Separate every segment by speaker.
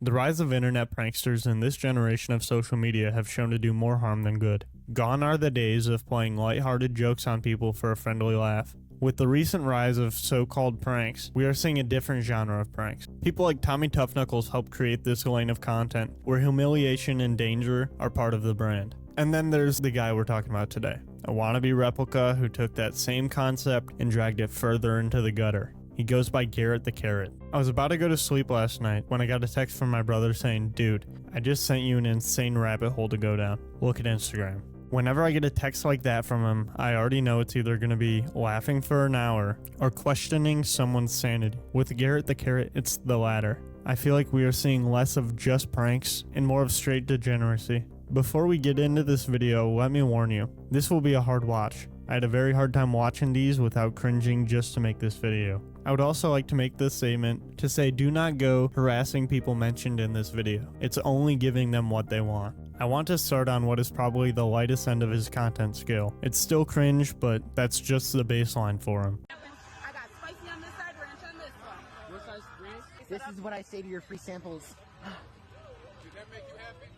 Speaker 1: The rise of internet pranksters in this generation of social media have shown to do more harm than good. Gone are the days of playing lighthearted jokes on people for a friendly laugh. With the recent rise of so-called pranks, we are seeing a different genre of pranks. People like Tommy Tough-Knuckles helped create this lane of content, where humiliation and danger are part of the brand. And then there's the guy we're talking about today, a wannabe replica who took that same concept and dragged it further into the gutter. He goes by Garret the Carrot. I was about to go to sleep last night when I got a text from my brother saying, "Dude, I just sent you an insane rabbit hole to go down. Look at Instagram." Whenever I get a text like that from him, I already know it's either going to be laughing for an hour or questioning someone's sanity. With Garret the Carrot, it's the latter. I feel like we are seeing less of just pranks and more of straight degeneracy. Before we get into this video, let me warn you, this will be a hard watch. I had a very hard time watching these without cringing just to make this video. I would also like to make this statement to say do not go harassing people mentioned in this video. It's only giving them what they want. I want to start on what is probably the lightest end of his content scale. It's still cringe, but that's just the baseline for him.
Speaker 2: I got spicy on this side, ranch on this one.
Speaker 3: What size 3?
Speaker 4: This is what I say to your free samples.
Speaker 3: Did that make you happy?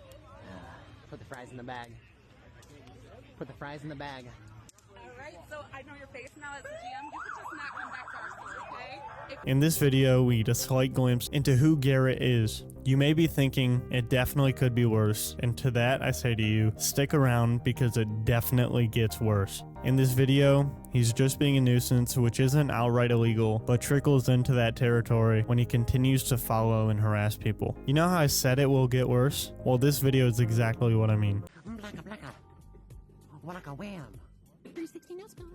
Speaker 4: Put the fries in the bag. Put the fries in the bag.
Speaker 2: Alright, so I know your face now as a GM. You could just not come back to our store, okay?
Speaker 1: In this video, we get a slight glimpse into who Garret is. You may be thinking it definitely could be worse, and to that I say to you, stick around because it definitely gets worse. In this video, he's just being a nuisance, which isn't outright illegal, but trickles into that territory when he continues to follow and harass people. You know how I said it will get worse? Well, this video is exactly what I mean.
Speaker 4: Blacka. Wallaka wham. 360 no scope.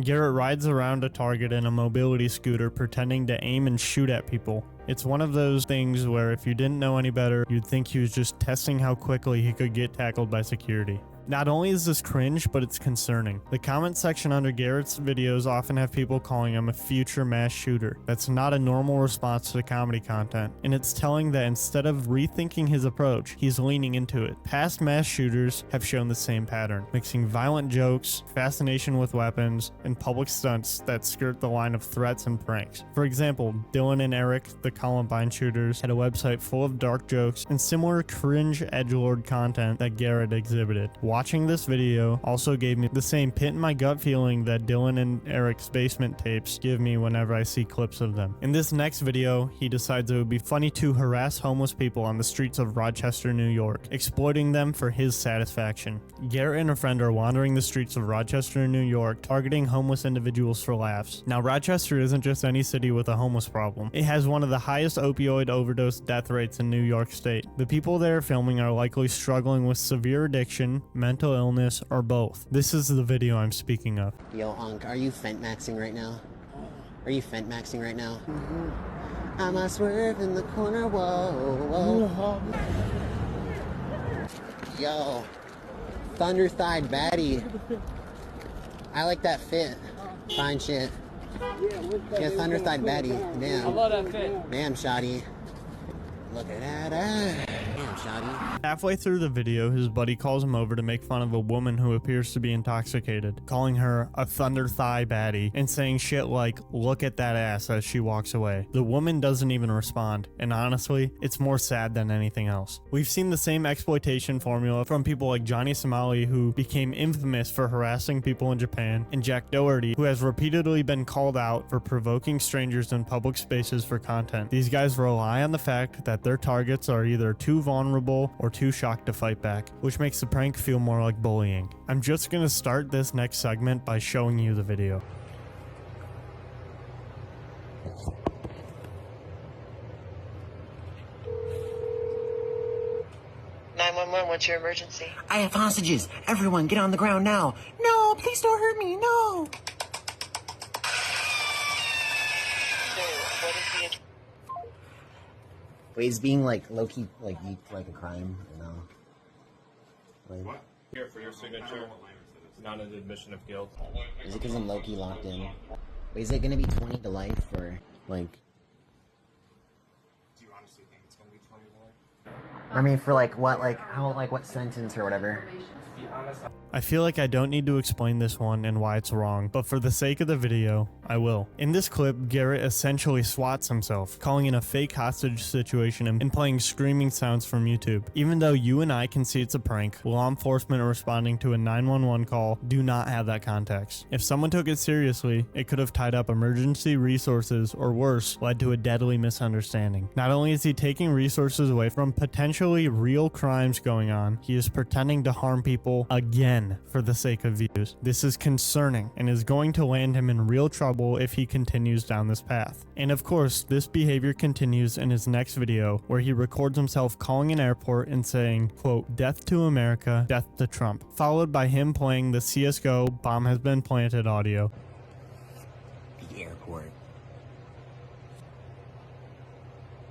Speaker 1: Garret rides around a Target in a mobility scooter pretending to aim and shoot at people. It's one of those things where if you didn't know any better, you'd think he was just testing how quickly he could get tackled by security. Not only is this cringe, but it's concerning. The comment section under Garret's videos often have people calling him a future mass shooter. That's not a normal response to comedy content, and it's telling that instead of rethinking his approach, he's leaning into it. Past mass shooters have shown the same pattern, mixing violent jokes, fascination with weapons, and public stunts that skirt the line of threats and pranks. For example, Dylan and Eric, the Columbine shooters, had a website full of dark jokes and similar cringe edgelord content that Garret exhibited. Watching this video also gave me the same pit in my gut feeling that Dylan and Eric's basement tapes give me whenever I see clips of them. In this next video, he decides it would be funny to harass homeless people on the streets of Rochester, New York, exploiting them for his satisfaction. Garret and a friend are wandering the streets of Rochester, New York, targeting homeless individuals for laughs. Now, Rochester isn't just any city with a homeless problem. It has one of the highest opioid overdose death rates in New York State. The people they are filming are likely struggling with severe addiction, mental illness, or both. This is the video I'm speaking of.
Speaker 4: Yo, Unc, are you fent maxing right now? Are you fent maxing right now? I'm a swerve in the corner, whoa. Yo, thunder-thighed baddie. I like that fit. Fine shit. Yeah, thunder-thighed baddie. Damn.
Speaker 3: I love that fit.
Speaker 4: Damn, shoddy. Look at that. Damn, shoddy.
Speaker 1: Halfway through the video, his buddy calls him over to make fun of a woman who appears to be intoxicated, calling her a thunder thigh baddie and saying shit like, "Look at that ass," as she walks away. The woman doesn't even respond, and honestly, it's more sad than anything else. We've seen the same exploitation formula from people like Johnny Somali, who became infamous for harassing people in Japan, and Jack Doherty, who has repeatedly been called out for provoking strangers in public spaces for content. These guys rely on the fact that their targets are either too vulnerable or too shocked to fight back, which makes the prank feel more like bullying. I'm just gonna start this next segment by showing you the video.
Speaker 5: What's your emergency?
Speaker 4: I have hostages. Everyone, get on the ground now. No, please don't hurt me. No.
Speaker 5: What is the...
Speaker 4: Wait, is being like low-key like a crime, you know? Like,
Speaker 6: Here for your signature, not an admission of guilt.
Speaker 4: is it because I'm low-key locked in? Wait, is it gonna be 20 to life or like?
Speaker 6: Do you honestly think it's gonna be 21?
Speaker 4: I mean, for like what, like how, like what sentence or whatever?
Speaker 1: I feel like I don't need to explain this one and why it's wrong, but for the sake of the video, I will. In this clip, Garret essentially swats himself, calling in a fake hostage situation and playing screaming sounds from YouTube. Even though you and I can see it's a prank, law enforcement responding to a 911 call do not have that context. If someone took it seriously, it could have tied up emergency resources or worse, led to a deadly misunderstanding. Not only is he taking resources away from potentially real crimes going on, he is pretending to harm people again for the sake of views. This is concerning and is going to land him in real trouble if he continues down this path. And of course, this behavior continues in his next video where he records himself calling an airport and saying, quote, "Death to America, death to Trump," followed by him playing the CSGO bomb has been planted audio.
Speaker 4: The airport.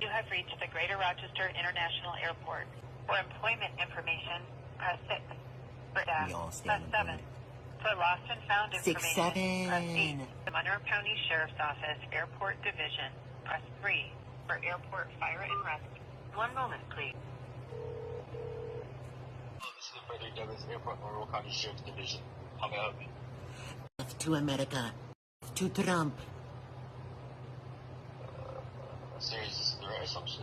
Speaker 5: You have reached the Greater Rochester International Airport. For employment information, press 6. For staff,
Speaker 4: We all
Speaker 5: press
Speaker 4: stand
Speaker 5: 7. For lost and found
Speaker 4: 6,
Speaker 5: information, press 8.
Speaker 4: 7.
Speaker 5: The Monroe County Sheriff's Office Airport Division, press 3. For airport fire and rescue. One moment, please.
Speaker 6: This is the Frederick Douglass Airport, Monroe County Sheriff's Division. How may I help you?
Speaker 4: Death to America. To Trump.
Speaker 6: Sir, is this the right assumption?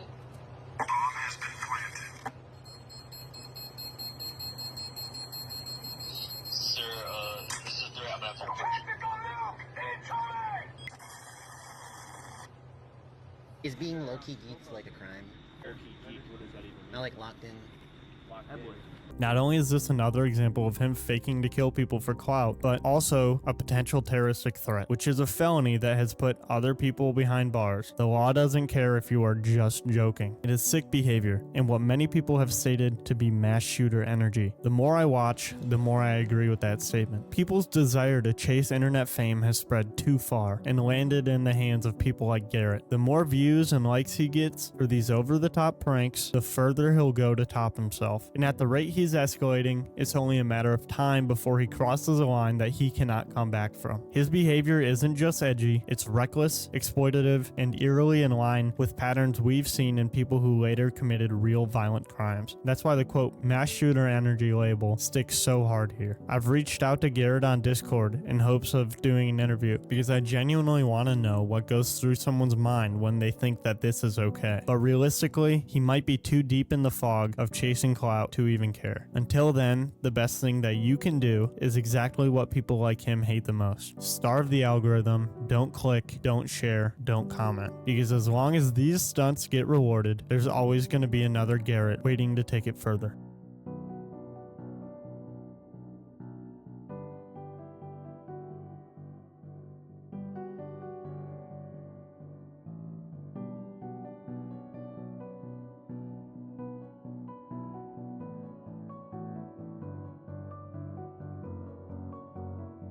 Speaker 6: Sir, this is the right. I'm gonna have to report you.
Speaker 4: Is being low-key geeked like a crime? Not like locked in.
Speaker 1: Not only is this another example of him faking to kill people for clout, but also a potential terroristic threat, which is a felony that has put other people behind bars. The law doesn't care if you are just joking. It is sick behavior, and what many people have stated to be mass shooter energy. The more I watch, the more I agree with that statement. People's desire to chase internet fame has spread too far and landed in the hands of people like Garret. The more views and likes he gets for these over-the-top pranks, the further he'll go to top himself. And at the rate he's escalating, it's only a matter of time before he crosses a line that he cannot come back from. His behavior isn't just edgy, it's reckless, exploitative, and eerily in line with patterns we've seen in people who later committed real violent crimes. That's why the quote, mass shooter energy label sticks so hard here. I've reached out to Garret on Discord in hopes of doing an interview because I genuinely want to know what goes through someone's mind when they think that this is okay. But realistically, he might be too deep in the fog of chasing clout to even care. Until then, the best thing that you can do is exactly what people like him hate the most. Starve the algorithm, don't click, don't share, don't comment. Because as long as these stunts get rewarded, there's always going to be another Garret waiting to take it further.